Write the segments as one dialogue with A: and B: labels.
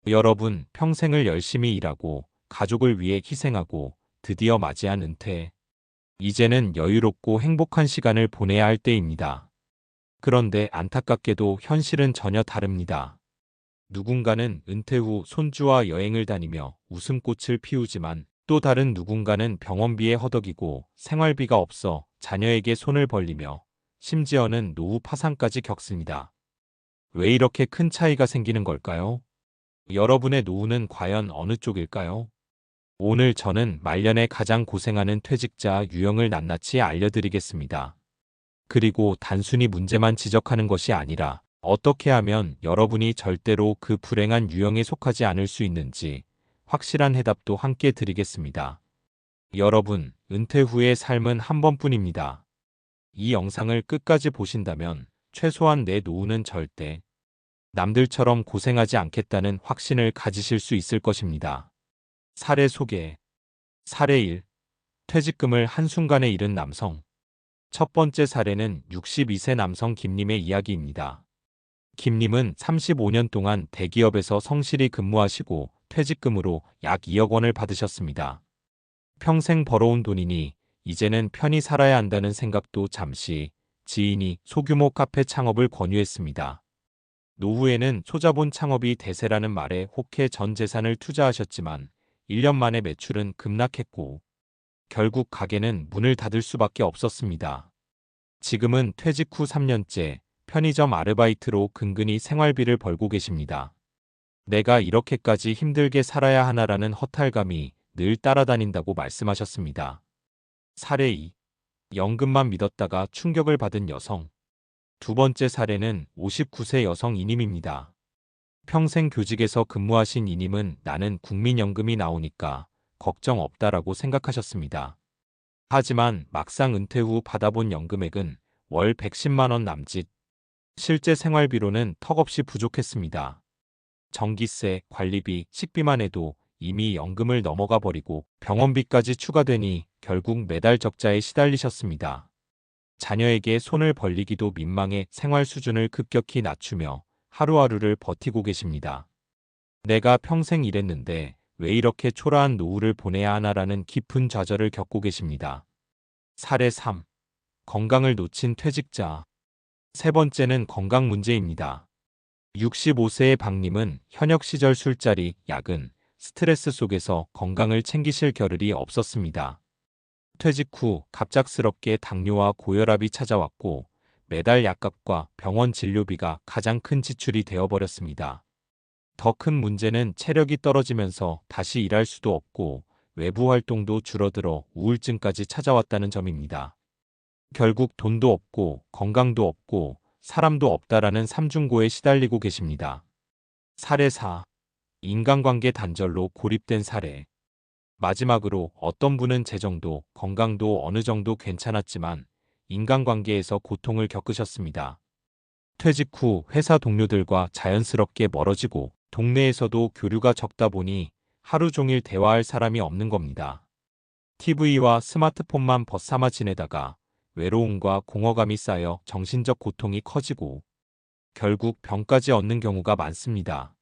A: 여러분, 평생을 열심히 일하고 가족을 위해 희생하고 드디어 맞이한 은퇴. 이제는 여유롭고 행복한 시간을 보내야 할 때입니다. 그런데 안타깝게도 현실은 전혀 다릅니다. 누군가는 은퇴 후 손주와 여행을 다니며 웃음꽃을 피우지만 또 다른 누군가는 병원비에 허덕이고 생활비가 없어 자녀에게 손을 벌리며 심지어는 노후 파산까지 겪습니다. 왜 이렇게 큰 차이가 생기는 걸까요? 여러분의 노후는 과연 어느 쪽일까요? 오늘 저는 말년에 가장 고생하는 퇴직자 유형을 낱낱이 알려드리겠습니다. 그리고 단순히 문제만 지적하는 것이 아니라 어떻게 하면 여러분이 절대로 그 불행한 유형에 속하지 않을 수 있는지 확실한 해답도 함께 드리겠습니다. 여러분, 은퇴 후의 삶은 한 번뿐입니다. 이 영상을 끝까지 보신다면 최소한 내 노후는 절대 남들처럼 고생하지 않겠다는 확신을 가지실 수 있을 것입니다. 사례 소개. 사례 1. 퇴직금을 한순간에 잃은 남성. 첫 번째 사례는 62세 남성 김님의 이야기입니다. 김님은 35년 동안 대기업에서 성실히 근무하시고 퇴직금으로 약 2억 원을 받으셨습니다. 평생 벌어온 돈이니 이제는 편히 살아야 한다는 생각도 잠시 지인이 소규모 카페 창업을 권유했습니다. 노후에는 소자본 창업이 대세라는 말에 혹해 전 재산을 투자하셨지만 1년 만에 매출은 급락했고 결국 가게는 문을 닫을 수밖에 없었습니다. 지금은 퇴직 후 3년째 편의점 아르바이트로 근근히 생활비를 벌고 계십니다. 내가 이렇게까지 힘들게 살아야 하나라는 허탈감이 늘 따라다닌다고 말씀하셨습니다. 사례 2. 연금만 믿었다가 충격을 받은 여성. 두 번째 사례는 59세 여성 이님입니다. 평생 교직에서 근무하신 이님은 나는 국민연금이 나오니까 걱정 없다라고 생각하셨습니다. 하지만 막상 은퇴 후 받아본 연금액은 월 110만 원 남짓. 실제 생활비로는 턱없이 부족했습니다. 전기세, 관리비, 식비만 해도 이미 연금을 넘어가 버리고 병원비까지 추가되니 결국 매달 적자에 시달리셨습니다. 자녀에게 손을 벌리기도 민망해 생활 수준을 급격히 낮추며 하루하루를 버티고 계십니다. 내가 평생 일했는데 왜 이렇게 초라한 노후를 보내야 하나라는 깊은 좌절을 겪고 계십니다. 사례 3. 건강을 놓친 퇴직자. 세 번째는 건강 문제입니다. 65세의 박님은 현역 시절 술자리, 야근, 스트레스 속에서 건강을 챙기실 겨를이 없었습니다. 퇴직 후 갑작스럽게 당뇨와 고혈압이 찾아왔고 매달 약값과 병원 진료비가 가장 큰 지출이 되어버렸습니다. 더 큰 문제는 체력이 떨어지면서 다시 일할 수도 없고 외부 활동도 줄어들어 우울증까지 찾아왔다는 점입니다. 결국 돈도 없고 건강도 없고 사람도 없다라는 삼중고에 시달리고 계십니다. 사례 4. 인간관계 단절로 고립된 사례. 마지막으로 어떤 분은 재정도 건강도 어느 정도 괜찮았지만 인간관계에서 고통을 겪으셨습니다. 퇴직 후 회사 동료들과 자연스럽게 멀어지고 동네에서도 교류가 적다 보니 하루 종일 대화할 사람이 없는 겁니다. TV와 스마트폰만 벗삼아 지내다가 외로움과 공허감이 쌓여 정신적 고통이 커지고 결국 병까지 얻는 경우가 많습니다.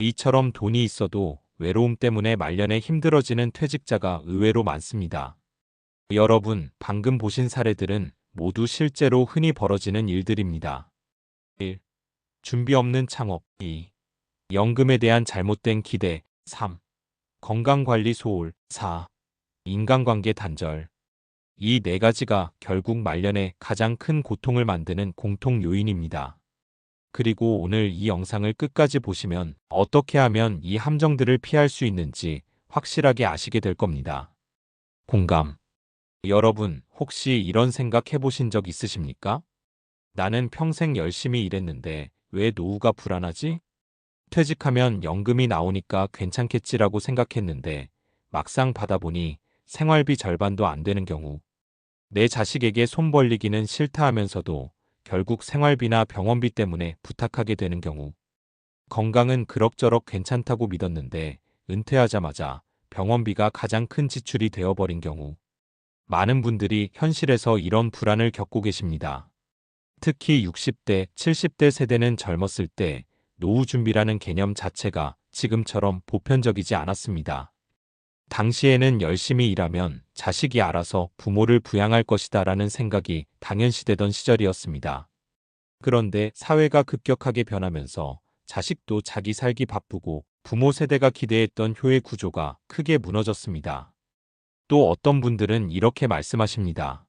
A: 이처럼 돈이 있어도 외로움 때문에 말년에 힘들어지는 퇴직자가 의외로 많습니다. 여러분, 방금 보신 사례들은 모두 실제로 흔히 벌어지는 일들입니다. 1. 준비 없는 창업. 2. 연금에 대한 잘못된 기대. 3. 건강관리 소홀. 4. 인간관계 단절. 이 네 가지가 결국 말년에 가장 큰 고통을 만드는 공통 요인입니다. 그리고 오늘 이 영상을 끝까지 보시면 어떻게 하면 이 함정들을 피할 수 있는지 확실하게 아시게 될 겁니다. 공감. 여러분, 혹시 이런 생각 해보신 적 있으십니까? 나는 평생 열심히 일했는데 왜 노후가 불안하지? 퇴직하면 연금이 나오니까 괜찮겠지라고 생각했는데 막상 받아보니 생활비 절반도 안 되는 경우. 내 자식에게 손 벌리기는 싫다 하면서도 결국 생활비나 병원비 때문에 부탁하게 되는 경우. 건강은 그럭저럭 괜찮다고 믿었는데 은퇴하자마자 병원비가 가장 큰 지출이 되어버린 경우. 많은 분들이 현실에서 이런 불안을 겪고 계십니다. 특히 60대, 70대 세대는 젊었을 때 노후 준비라는 개념 자체가 지금처럼 보편적이지 않았습니다. 당시에는 열심히 일하면 자식이 알아서 부모를 부양할 것이다라는 생각이 당연시되던 시절이었습니다. 그런데 사회가 급격하게 변하면서 자식도 자기 살기 바쁘고 부모 세대가 기대했던 효의 구조가 크게 무너졌습니다. 또 어떤 분들은 이렇게 말씀하십니다.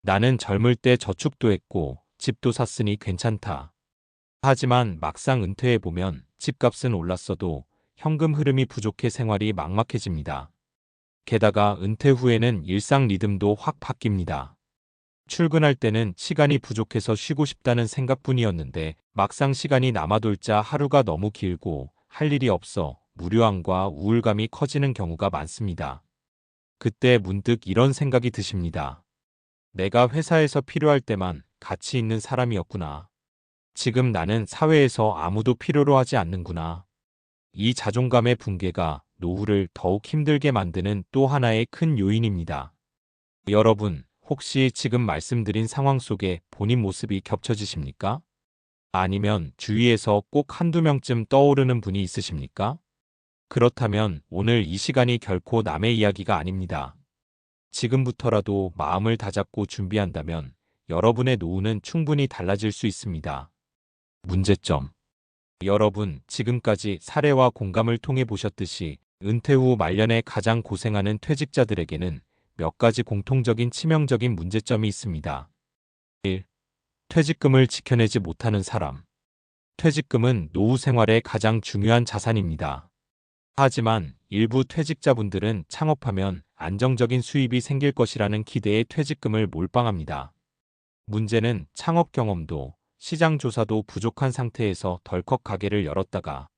A: 나는 젊을 때 저축도 했고 집도 샀으니 괜찮다. 하지만 막상 은퇴해보면 집값은 올랐어도 현금 흐름이 부족해 생활이 막막해집니다. 게다가 은퇴 후에는 일상 리듬도 확 바뀝니다. 출근할 때는 시간이 부족해서 쉬고 싶다는 생각뿐이었는데 막상 시간이 남아돌자 하루가 너무 길고 할 일이 없어 무료함과 우울감이 커지는 경우가 많습니다. 그때 문득 이런 생각이 드십니다. 내가 회사에서 필요할 때만 가치 있는 사람이었구나. 지금 나는 사회에서 아무도 필요로 하지 않는구나. 이 자존감의 붕괴가 노후를 더욱 힘들게 만드는 또 하나의 큰 요인입니다. 여러분, 혹시 지금 말씀드린 상황 속에 본인 모습이 겹쳐지십니까? 아니면 주위에서 꼭 한두 명쯤 떠오르는 분이 있으십니까? 그렇다면 오늘 이 시간이 결코 남의 이야기가 아닙니다. 지금부터라도 마음을 다잡고 준비한다면 여러분의 노후는 충분히 달라질 수 있습니다. 문제점. 여러분, 지금까지 사례와 공감을 통해 보셨듯이 은퇴 후 말년에 가장 고생하는 퇴직자들에게는 몇 가지 공통적인 치명적인 문제점이 있습니다. 1. 퇴직금을 지켜내지 못하는 사람. 퇴직금은 노후 생활의 가장 중요한 자산입니다. 하지만 일부 퇴직자분들은 창업하면 안정적인 수입이 생길 것이라는 기대에 퇴직금을 몰빵합니다. 문제는 창업 경험도 시장 조사도 부족한 상태에서 덜컥 가게를 열었다가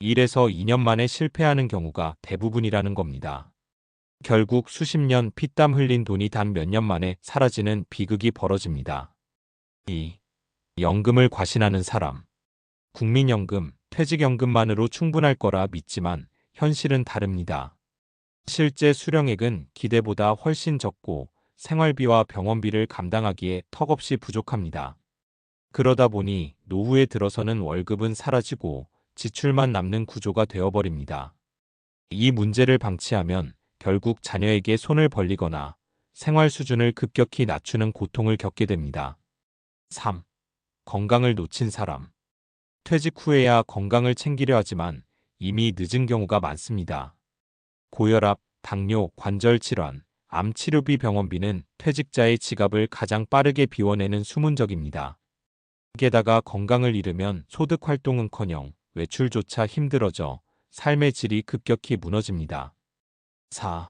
A: 1에서 2년 만에 실패하는 경우가 대부분이라는 겁니다. 결국 수십 년 피땀 흘린 돈이 단 몇 년 만에 사라지는 비극이 벌어집니다. 2. 연금을 과신하는 사람. 국민연금, 퇴직연금만으로 충분할 거라 믿지만 현실은 다릅니다. 실제 수령액은 기대보다 훨씬 적고 생활비와 병원비를 감당하기에 턱없이 부족합니다. 그러다 보니 노후에 들어서는 월급은 사라지고 지출만 남는 구조가 되어버립니다. 이 문제를 방치하면 결국 자녀에게 손을 벌리거나 생활 수준을 급격히 낮추는 고통을 겪게 됩니다. 3. 건강을 놓친 사람. 퇴직 후에야 건강을 챙기려 하지만 이미 늦은 경우가 많습니다. 고혈압, 당뇨, 관절 질환, 암 치료비 병원비는 퇴직자의 지갑을 가장 빠르게 비워내는 수문적입니다. 게다가 건강을 잃으면 소득 활동은커녕 외출조차 힘들어져 삶의 질이 급격히 무너집니다. 4.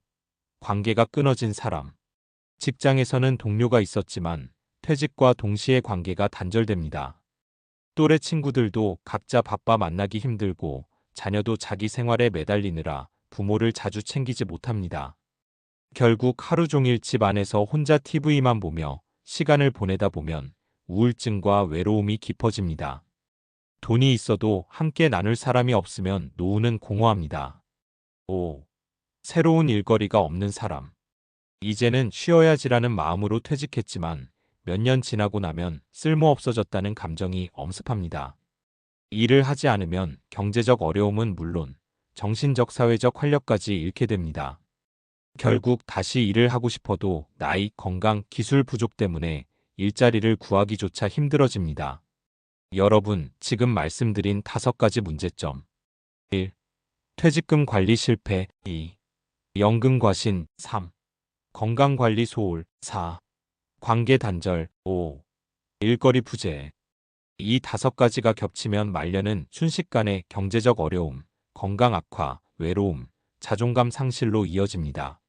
A: 관계가 끊어진 사람. 직장에서는 동료가 있었지만 퇴직과 동시에 관계가 단절됩니다. 또래 친구들도 각자 바빠 만나기 힘들고 자녀도 자기 생활에 매달리느라 부모를 자주 챙기지 못합니다. 결국 하루 종일 집 안에서 혼자 TV만 보며 시간을 보내다 보면 우울증과 외로움이 깊어집니다. 돈이 있어도 함께 나눌 사람이 없으면 노후는 공허합니다. 5. 새로운 일거리가 없는 사람. 이제는 쉬어야지라는 마음으로 퇴직했지만 몇 년 지나고 나면 쓸모없어졌다는 감정이 엄습합니다. 일을 하지 않으면 경제적 어려움은 물론 정신적 사회적 활력까지 잃게 됩니다. 결국 다시 일을 하고 싶어도 나이, 건강, 기술 부족 때문에 일자리를 구하기조차 힘들어집니다. 여러분, 지금 말씀드린 5가지 문제점. 1. 퇴직금 관리 실패. 2. 연금 과신. 3. 건강관리 소홀. 4. 관계 단절. 5. 일거리 부재. 이 5가지가 겹치면 말년은 순식간에 경제적 어려움, 건강 악화, 외로움, 자존감 상실로 이어집니다.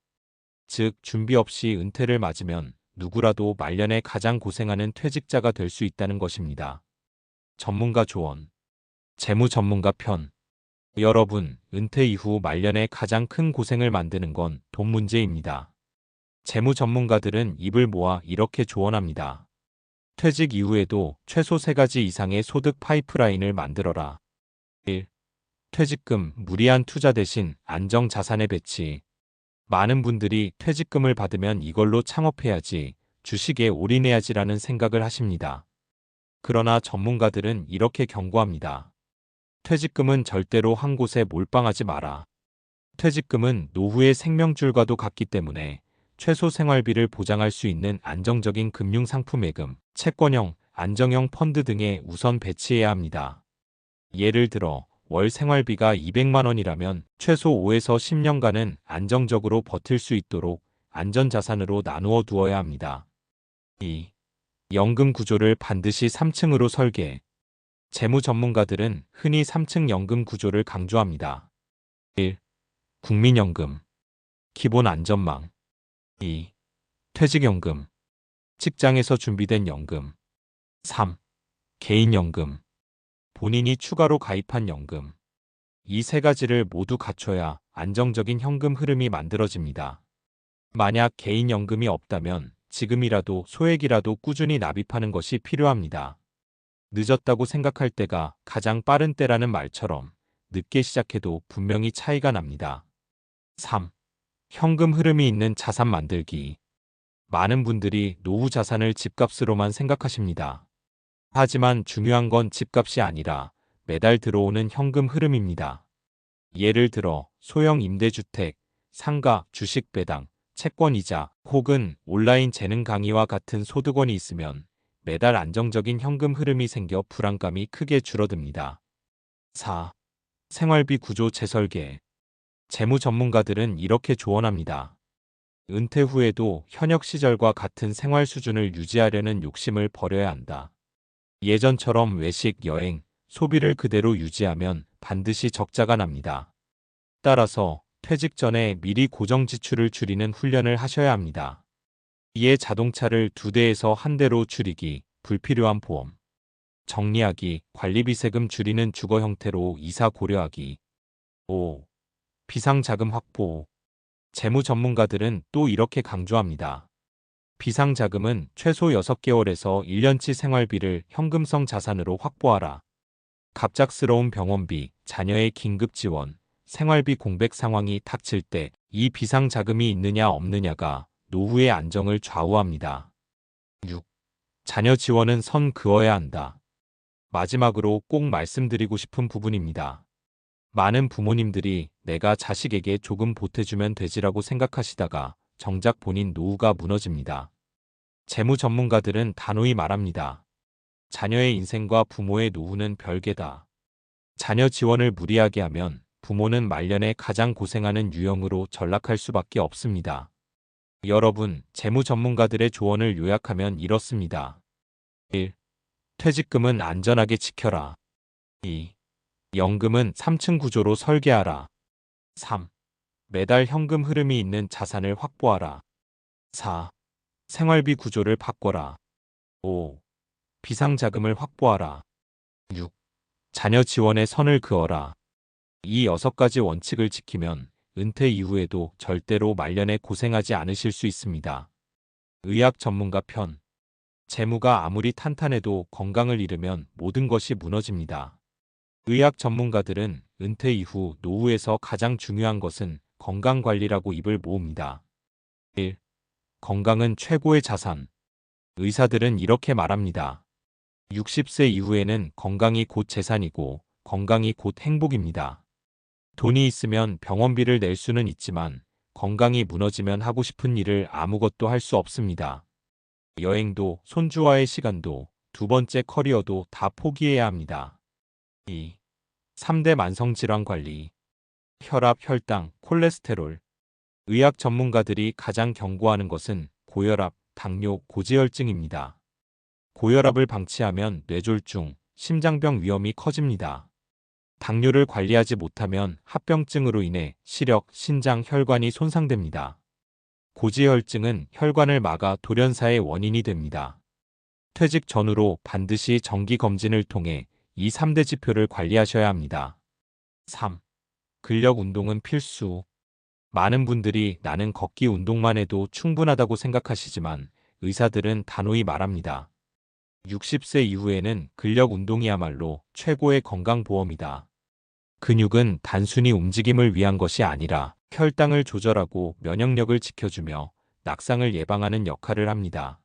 A: 즉, 준비 없이 은퇴를 맞으면 누구라도 말년에 가장 고생하는 퇴직자가 될 수 있다는 것입니다. 전문가 조언. 재무 전문가 편. 여러분, 은퇴 이후 말년에 가장 큰 고생을 만드는 건 돈 문제입니다. 재무 전문가들은 입을 모아 이렇게 조언합니다. 퇴직 이후에도 최소 3가지 이상의 소득 파이프라인을 만들어라. 1. 퇴직금, 무리한 투자 대신 안정 자산의 배치. 많은 분들이 퇴직금을 받으면 이걸로 창업해야지, 주식에 올인해야지라는 생각을 하십니다. 그러나 전문가들은 이렇게 경고합니다. 퇴직금은 절대로 한 곳에 몰빵하지 마라. 퇴직금은 노후의 생명줄과도 같기 때문에 최소 생활비를 보장할 수 있는 안정적인 금융상품예금, 채권형, 안정형 펀드 등에 우선 배치해야 합니다. 예를 들어 월 생활비가 200만 원이라면 최소 5에서 10년간은 안정적으로 버틸 수 있도록 안전자산으로 나누어 두어야 합니다. 2. 연금 구조를 반드시 3층으로 설계. 재무 전문가들은 흔히 3층 연금 구조를 강조합니다. 1. 국민연금, 기본 안전망. 2. 퇴직연금, 직장에서 준비된 연금. 3. 개인연금, 본인이 추가로 가입한 연금. 이 세 가지를 모두 갖춰야 안정적인 현금 흐름이 만들어집니다. 만약 개인연금이 없다면 지금이라도 소액이라도 꾸준히 납입하는 것이 필요합니다. 늦었다고 생각할 때가 가장 빠른 때라는 말처럼 늦게 시작해도 분명히 차이가 납니다. 3. 현금 흐름이 있는 자산 만들기. 많은 분들이 노후 자산을 집값으로만 생각하십니다. 하지만 중요한 건 집값이 아니라 매달 들어오는 현금 흐름입니다. 예를 들어 소형 임대주택, 상가, 주식 배당, 채권 이자 혹은 온라인 재능 강의와 같은 소득원이 있으면 매달 안정적인 현금 흐름이 생겨 불안감이 크게 줄어듭니다. 4. 생활비 구조 재설계. 재무 전문가들은 이렇게 조언합니다. 은퇴 후에도 현역 시절과 같은 생활 수준을 유지하려는 욕심을 버려야 한다. 예전처럼 외식, 여행, 소비를 그대로 유지하면 반드시 적자가 납니다. 따라서 퇴직 전에 미리 고정 지출을 줄이는 훈련을 하셔야 합니다. 이에 자동차를 2대에서 1대로 줄이기, 불필요한 보험 정리하기, 관리비 세금 줄이는 주거 형태로 이사 고려하기. 5. 비상자금 확보. 재무 전문가들은 또 이렇게 강조합니다. 비상자금은 최소 6개월에서 1년치 생활비를 현금성 자산으로 확보하라. 갑작스러운 병원비, 자녀의 긴급 지원, 생활비 공백 상황이 닥칠 때 이 비상자금이 있느냐 없느냐가 노후의 안정을 좌우합니다. 6. 자녀 지원은 선 그어야 한다. 마지막으로 꼭 말씀드리고 싶은 부분입니다. 많은 부모님들이 내가 자식에게 조금 보태주면 되지라고 생각하시다가 정작 본인 노후가 무너집니다. 재무 전문가들은 단호히 말합니다. 자녀의 인생과 부모의 노후는 별개다. 자녀 지원을 무리하게 하면 부모는 말년에 가장 고생하는 유형으로 전락할 수밖에 없습니다. 여러분, 재무 전문가들의 조언을 요약하면 이렇습니다. 1. 퇴직금은 안전하게 지켜라. 2. 연금은 3층 구조로 설계하라. 3. 매달 현금 흐름이 있는 자산을 확보하라. 4. 생활비 구조를 바꿔라. 5. 비상자금을 확보하라. 6. 자녀 지원에 선을 그어라. 이 6가지 원칙을 지키면 은퇴 이후에도 절대로 말년에 고생하지 않으실 수 있습니다. 의학 전문가 편. 재무가 아무리 탄탄해도 건강을 잃으면 모든 것이 무너집니다. 의학 전문가들은 은퇴 이후 노후에서 가장 중요한 것은 건강관리라고 입을 모읍니다. 1. 건강은 최고의 자산. 의사들은 이렇게 말합니다. 60세 이후에는 건강이 곧 재산이고 건강이 곧 행복입니다. 돈이 있으면 병원비를 낼 수는 있지만 건강이 무너지면 하고 싶은 일을 아무것도 할 수 없습니다. 여행도, 손주와의 시간도, 2번째 커리어도 다 포기해야 합니다. 2. 3대 만성질환 관리. 혈압, 혈당, 콜레스테롤. 의학 전문가들이 가장 경고하는 것은 고혈압, 당뇨, 고지혈증입니다. 고혈압을 방치하면 뇌졸중, 심장병 위험이 커집니다. 당뇨를 관리하지 못하면 합병증으로 인해 시력, 신장, 혈관이 손상됩니다. 고지혈증은 혈관을 막아 돌연사의 원인이 됩니다. 퇴직 전후로 반드시 정기 검진을 통해 이 3대 지표를 관리하셔야 합니다. 3. 근력 운동은 필수. 많은 분들이 나는 걷기 운동만 해도 충분하다고 생각하시지만 의사들은 단호히 말합니다. 60세 이후에는 근력 운동이야말로 최고의 건강보험이다. 근육은 단순히 움직임을 위한 것이 아니라 혈당을 조절하고 면역력을 지켜주며 낙상을 예방하는 역할을 합니다.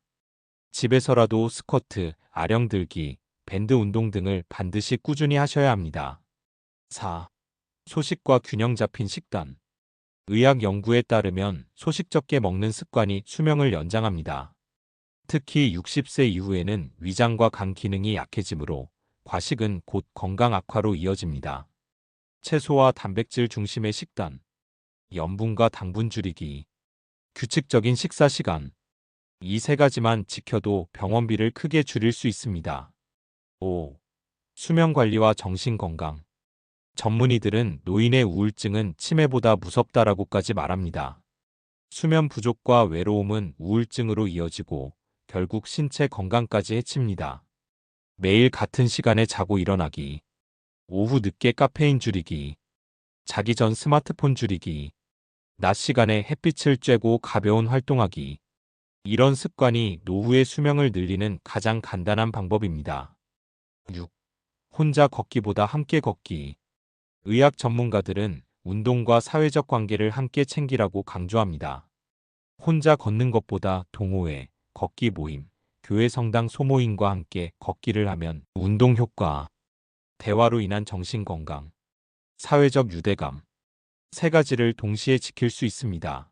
A: 집에서라도 스쿼트, 아령 들기, 밴드 운동 등을 반드시 꾸준히 하셔야 합니다. 4. 소식과 균형 잡힌 식단. 의학 연구에 따르면 소식 적게 먹는 습관이 수명을 연장합니다. 특히 60세 이후에는 위장과 간 기능이 약해지므로 과식은 곧 건강 악화로 이어집니다. 채소와 단백질 중심의 식단, 염분과 당분 줄이기, 규칙적인 식사 시간. 이 세 가지만 지켜도 병원비를 크게 줄일 수 있습니다. 5. 수면 관리와 정신 건강. 전문의들은 노인의 우울증은 치매보다 무섭다라고까지 말합니다. 수면 부족과 외로움은 우울증으로 이어지고 결국 신체 건강까지 해칩니다. 매일 같은 시간에 자고 일어나기, 오후 늦게 카페인 줄이기, 자기 전 스마트폰 줄이기, 낮 시간에 햇빛을 쬐고 가벼운 활동하기. 이런 습관이 노후의 수명을 늘리는 가장 간단한 방법입니다. 6. 혼자 걷기보다 함께 걷기. 의학 전문가들은 운동과 사회적 관계를 함께 챙기라고 강조합니다. 혼자 걷는 것보다 동호회, 걷기 모임, 교회 성당 소모임과 함께 걷기를 하면 운동 효과, 대화로 인한 정신 건강, 사회적 유대감, 세 가지를 동시에 지킬 수 있습니다.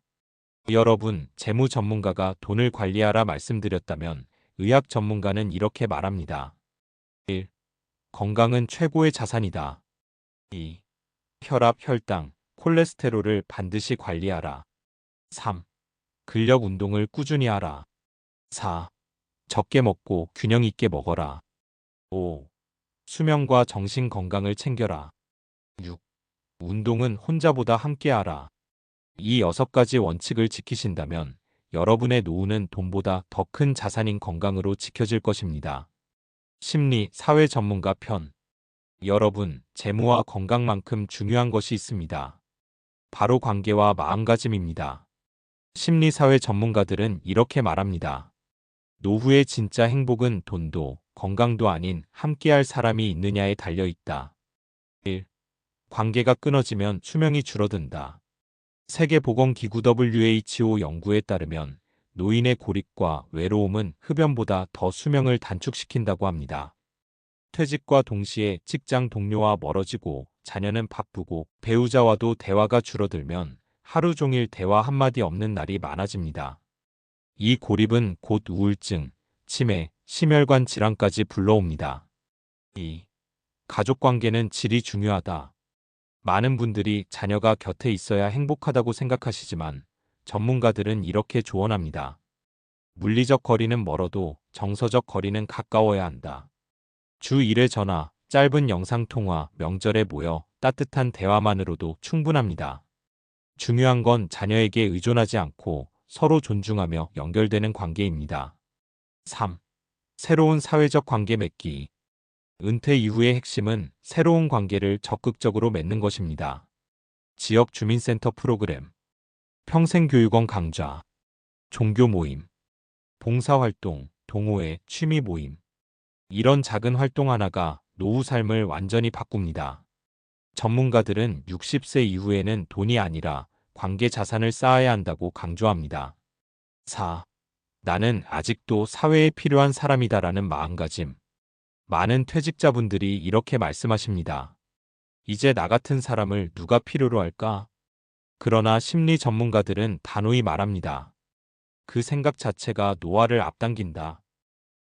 A: 여러분, 재무 전문가가 돈을 관리하라 말씀드렸다면 의학 전문가는 이렇게 말합니다. 1. 건강은 최고의 자산이다. 2. 혈압, 혈당, 콜레스테롤을 반드시 관리하라. 3. 근력 운동을 꾸준히 하라. 4. 적게 먹고 균형 있게 먹어라. 5. 수면과 정신 건강을 챙겨라. 6. 운동은 혼자보다 함께하라. 이 6가지 원칙을 지키신다면 여러분의 노후는 돈보다 더 큰 자산인 건강으로 지켜질 것입니다. 심리, 사회 전문가 편. 여러분, 재무와 건강만큼 중요한 것이 있습니다. 바로 관계와 마음가짐입니다. 심리사회 전문가들은 이렇게 말합니다. 노후의 진짜 행복은 돈도 건강도 아닌 함께할 사람이 있느냐에 달려 있다. 1. 관계가 끊어지면 수명이 줄어든다. 세계보건기구 WHO 연구에 따르면 노인의 고립과 외로움은 흡연보다 더 수명을 단축시킨다고 합니다. 퇴직과 동시에 직장 동료와 멀어지고 자녀는 바쁘고 배우자와도 대화가 줄어들면 하루 종일 대화 한마디 없는 날이 많아집니다. 이 고립은 곧 우울증, 치매, 심혈관 질환까지 불러옵니다. 2. 가족관계는 질이 중요하다. 많은 분들이 자녀가 곁에 있어야 행복하다고 생각하시지만 전문가들은 이렇게 조언합니다. 물리적 거리는 멀어도 정서적 거리는 가까워야 한다. 주 1회 전화, 짧은 영상통화, 명절에 모여 따뜻한 대화만으로도 충분합니다. 중요한 건 자녀에게 의존하지 않고 서로 존중하며 연결되는 관계입니다. 3. 새로운 사회적 관계 맺기. 은퇴 이후의 핵심은 새로운 관계를 적극적으로 맺는 것입니다. 지역 주민센터 프로그램, 평생교육원 강좌, 종교 모임, 봉사활동, 동호회, 취미 모임. 이런 작은 활동 하나가 노후 삶을 완전히 바꿉니다. 전문가들은 60세 이후에는 돈이 아니라 관계 자산을 쌓아야 한다고 강조합니다. 4. 나는 아직도 사회에 필요한 사람이다라는 마음가짐. 많은 퇴직자분들이 이렇게 말씀하십니다. 이제 나 같은 사람을 누가 필요로 할까? 그러나 심리 전문가들은 단호히 말합니다. 그 생각 자체가 노화를 앞당긴다.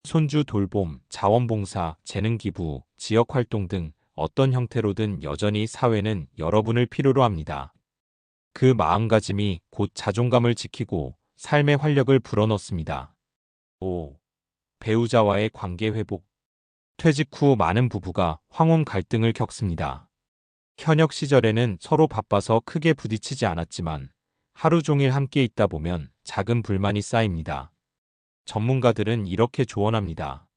A: 손주 돌봄, 자원봉사, 재능기부, 지역활동 등 어떤 형태로든 여전히 사회는 여러분을 필요로 합니다. 그 마음가짐이 곧 자존감을 지키고 삶의 활력을 불어넣습니다. 5. 배우자와의 관계 회복. 퇴직 후 많은 부부가 황혼 갈등을 겪습니다. 현역 시절에는 서로 바빠서 크게 부딪히지 않았지만 하루 종일 함께 있다 보면 작은 불만이 쌓입니다. 전문가들은 이렇게 조언합니다.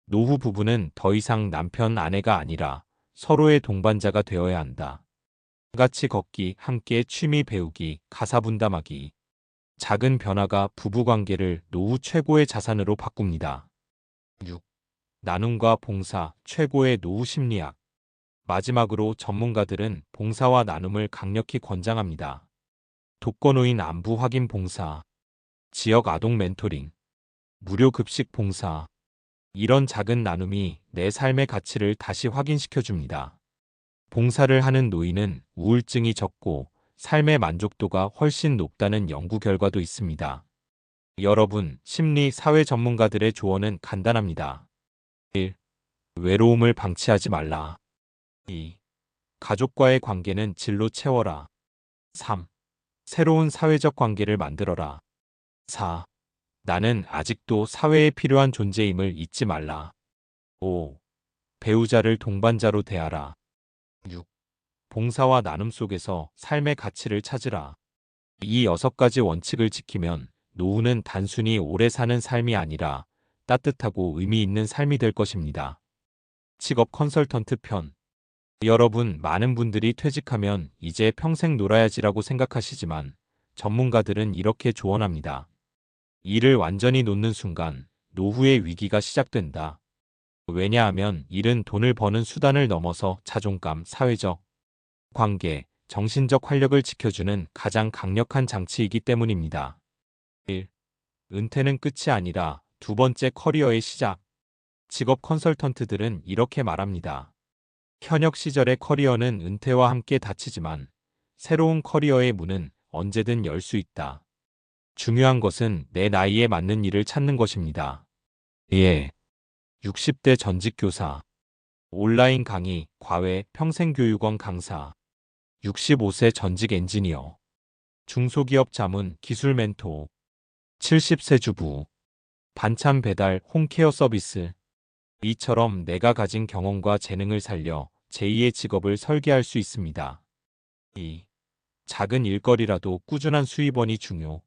A: 노후 부부는 더 이상 남편, 아내가 아니라 서로의 동반자가 되어야 한다. 같이 걷기, 함께 취미 배우기, 가사 분담하기. 작은 변화가 부부관계를 노후 최고의 자산으로 바꿉니다. 6. 나눔과 봉사, 최고의 노후 심리학. 마지막으로 전문가들은 봉사와 나눔을 강력히 권장합니다. 독거노인 안부 확인 봉사, 지역 아동 멘토링, 무료 급식 봉사. 이런 작은 나눔이 내 삶의 가치를 다시 확인시켜줍니다. 봉사를 하는 노인은 우울증이 적고 삶의 만족도가 훨씬 높다는 연구 결과도 있습니다. 여러분, 심리 사회 전문가들의 조언은 간단합니다. 1. 외로움을 방치하지 말라. 2. 가족과의 관계는 질로 채워라. 3. 새로운 사회적 관계를 만들어라. 4. 나는 아직도 사회에 필요한 존재임을 잊지 말라. 5. 배우자를 동반자로 대하라. 6. 봉사와 나눔 속에서 삶의 가치를 찾으라. 이 6가지 원칙을 지키면 노후는 단순히 오래 사는 삶이 아니라 따뜻하고 의미 있는 삶이 될 것입니다. 직업 컨설턴트 편. 여러분, 많은 분들이 퇴직하면 이제 평생 놀아야지라고 생각하시지만 전문가들은 이렇게 조언합니다. 일을 완전히 놓는 순간 노후의 위기가 시작된다. 왜냐하면 일은 돈을 버는 수단을 넘어서 자존감, 사회적 관계, 정신적 활력을 지켜주는 가장 강력한 장치이기 때문입니다. 1. 은퇴는 끝이 아니라 두 번째 커리어의 시작. 직업 컨설턴트들은 이렇게 말합니다. 현역 시절의 커리어는 은퇴와 함께 닫히지만 새로운 커리어의 문은 언제든 열 수 있다. 중요한 것은 내 나이에 맞는 일을 찾는 것입니다. 예. 60대 전직 교사, 온라인 강의, 과외, 평생교육원 강사, 65세 전직 엔지니어, 중소기업 자문, 기술 멘토, 70세 주부, 반찬 배달, 홈케어 서비스. 이처럼 내가 가진 경험과 재능을 살려 제2의 직업을 설계할 수 있습니다. 2. 작은 일거리라도 꾸준한 수입원이 중요.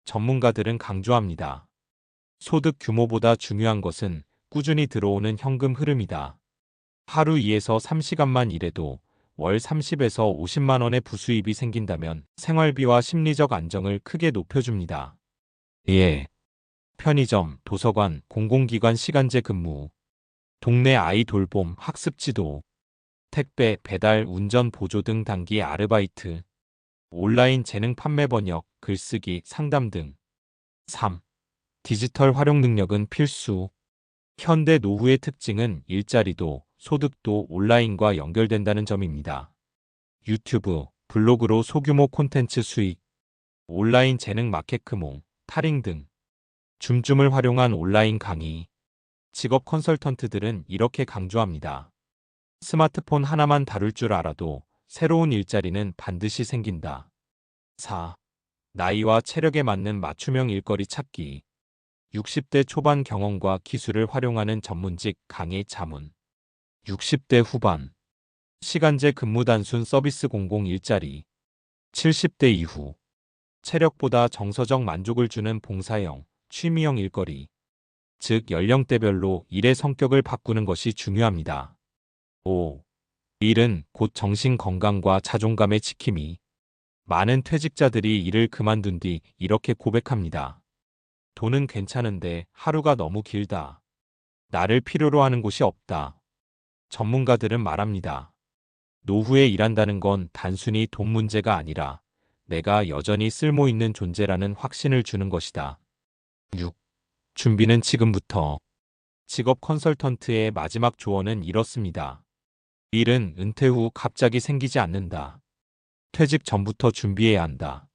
A: 전문가들은 강조합니다. 소득 규모보다 중요한 것은 꾸준히 들어오는 현금 흐름이다. 하루 2에서 3시간만 일해도 월 30에서 50만 원의 부수입이 생긴다면 생활비와 심리적 안정을 크게 높여줍니다. 예. 편의점, 도서관, 공공기관 시간제 근무, 동네 아이 돌봄, 학습 지도, 택배, 배달, 운전 보조 등 단기 아르바이트, 온라인 재능 판매 번역, 글쓰기, 상담 등. 3. 디지털 활용 능력은 필수. 현대 노후의 특징은 일자리도 소득도 온라인과 연결된다는 점입니다. 유튜브, 블로그로 소규모 콘텐츠 수익, 온라인 재능 마케크몽, 타링 등 줌을 활용한 온라인 강의. 직업 컨설턴트들은 이렇게 강조합니다. 스마트폰 하나만 다룰 줄 알아도 새로운 일자리는 반드시 생긴다. 4. 나이와 체력에 맞는 맞춤형 일거리 찾기. 60대 초반 경험과 기술을 활용하는 전문직 강의 자문. 60대 후반 시간제 근무 단순 서비스 공공 일자리. 70대 이후 체력보다 정서적 만족을 주는 봉사형, 취미형 일거리. 즉 연령대별로 일의 성격을 바꾸는 것이 중요합니다. 5. 일은 곧 정신 건강과 자존감의 지킴이. 많은 퇴직자들이 일을 그만둔 뒤 이렇게 고백합니다. 돈은 괜찮은데 하루가 너무 길다. 나를 필요로 하는 곳이 없다. 전문가들은 말합니다. 노후에 일한다는 건 단순히 돈 문제가 아니라 내가 여전히 쓸모 있는 존재라는 확신을 주는 것이다. 6. 준비는 지금부터. 직업 컨설턴트의 마지막 조언은 이렇습니다. 일은 은퇴 후 갑자기 생기지 않는다. 퇴직 전부터 준비해야 한다.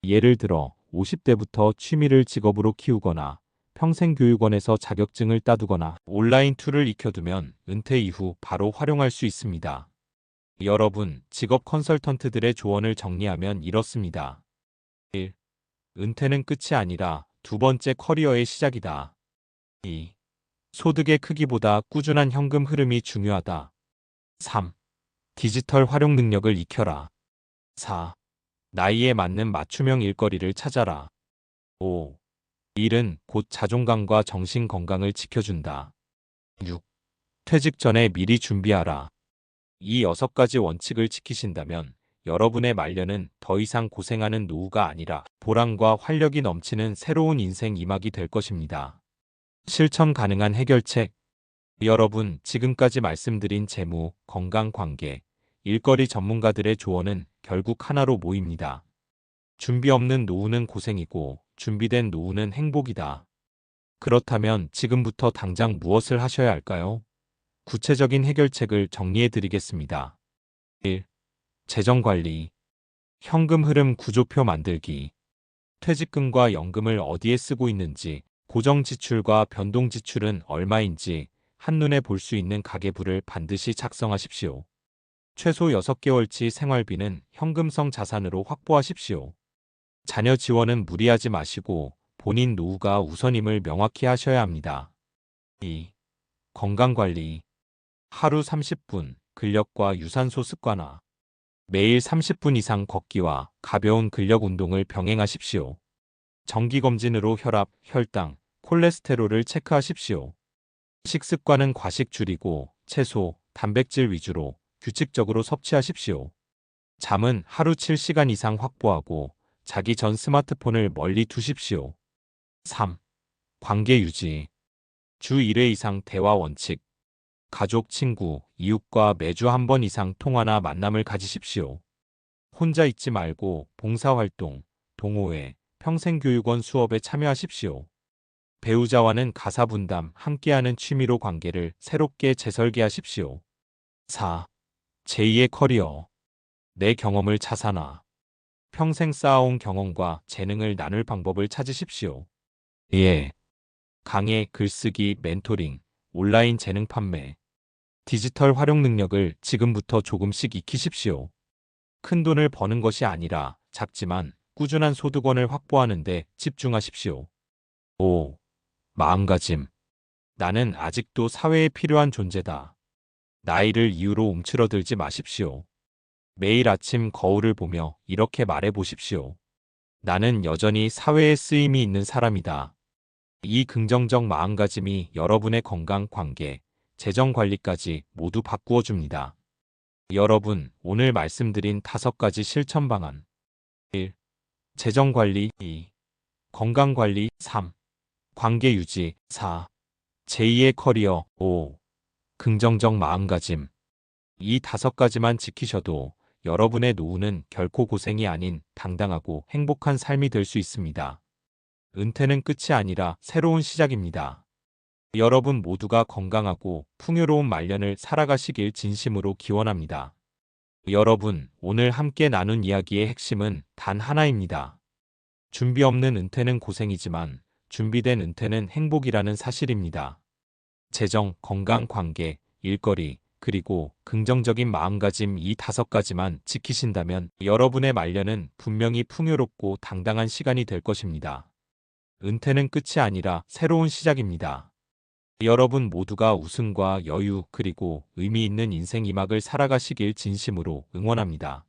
A: 예를 들어 50대부터 취미를 직업으로 키우거나 평생교육원에서 자격증을 따두거나 온라인 툴을 익혀두면 은퇴 이후 바로 활용할 수 있습니다. 여러분, 직업 컨설턴트들의 조언을 정리하면 이렇습니다. 1. 은퇴는 끝이 아니라 두 번째 커리어의 시작이다. 2. 소득의 크기보다 꾸준한 현금 흐름이 중요하다. 3. 디지털 활용 능력을 익혀라. 4. 나이에 맞는 맞춤형 일거리를 찾아라. 5. 일은 곧 자존감과 정신 건강을 지켜준다. 6. 퇴직 전에 미리 준비하라. 이 6가지 원칙을 지키신다면 여러분의 말년은 더 이상 고생하는 노후가 아니라 보람과 활력이 넘치는 새로운 인생 이막이 될 것입니다. 실천 가능한 해결책. 여러분, 지금까지 말씀드린 재무, 건강 관계, 일거리 전문가들의 조언은 결국 하나로 모입니다. 준비 없는 노후는 고생이고 준비된 노후는 행복이다. 그렇다면 지금부터 당장 무엇을 하셔야 할까요? 구체적인 해결책을 정리해 드리겠습니다. 1. 재정관리. 현금 흐름 구조표 만들기. 퇴직금과 연금을 어디에 쓰고 있는지, 고정 지출과 변동 지출은 얼마인지 한눈에 볼 수 있는 가계부를 반드시 작성하십시오. 최소 6개월치 생활비는 현금성 자산으로 확보하십시오. 자녀 지원은 무리하지 마시고 본인 노후가 우선임을 명확히 하셔야 합니다. 2. 건강관리. 하루 30분 근력과 유산소 습관화. 매일 30분 이상 걷기와 가벼운 근력 운동을 병행하십시오. 정기검진으로 혈압, 혈당, 콜레스테롤을 체크하십시오. 식습관은 과식 줄이고 채소, 단백질 위주로 규칙적으로 섭취하십시오. 잠은 하루 7시간 이상 확보하고 자기 전 스마트폰을 멀리 두십시오. 3. 관계 유지. 주 1회 이상 대화 원칙. 가족, 친구, 이웃과 매주 한 번 이상 통화나 만남을 가지십시오. 혼자 있지 말고 봉사활동, 동호회, 평생교육원 수업에 참여하십시오. 배우자와는 가사분담, 함께하는 취미로 관계를 새롭게 재설계하십시오. 4. 제2의 커리어. 내 경험을 자산화. 평생 쌓아온 경험과 재능을 나눌 방법을 찾으십시오. 예. 강의, 글쓰기, 멘토링, 온라인 재능 판매. 디지털 활용 능력을 지금부터 조금씩 익히십시오. 큰 돈을 버는 것이 아니라 작지만 꾸준한 소득원을 확보하는 데 집중하십시오. 5. 마음가짐. 나는 아직도 사회에 필요한 존재다. 나이를 이유로 움츠러들지 마십시오. 매일 아침 거울을 보며 이렇게 말해 보십시오. 나는 여전히 사회에 쓰임이 있는 사람이다. 이 긍정적 마음가짐이 여러분의 건강, 관계, 재정 관리까지 모두 바꾸어 줍니다. 여러분, 오늘 말씀드린 5가지 실천 방안. 1. 재정 관리. 2. 건강 관리. 3. 관계 유지. 4. 제2의 커리어. 5. 긍정적 마음가짐. 이 5가지만 지키셔도 여러분의 노후는 결코 고생이 아닌 당당하고 행복한 삶이 될 수 있습니다. 은퇴는 끝이 아니라 새로운 시작입니다. 여러분 모두가 건강하고 풍요로운 말년을 살아가시길 진심으로 기원합니다. 여러분, 오늘 함께 나눈 이야기의 핵심은 단 하나입니다. 준비 없는 은퇴는 고생이지만 준비된 은퇴는 행복이라는 사실입니다. 재정, 건강, 관계, 일거리, 그리고 긍정적인 마음가짐 이 5가지만 지키신다면 여러분의 말년은 분명히 풍요롭고 당당한 시간이 될 것입니다. 은퇴는 끝이 아니라 새로운 시작입니다. 여러분 모두가 웃음과 여유 그리고 의미 있는 인생 2막을 살아가시길 진심으로 응원합니다.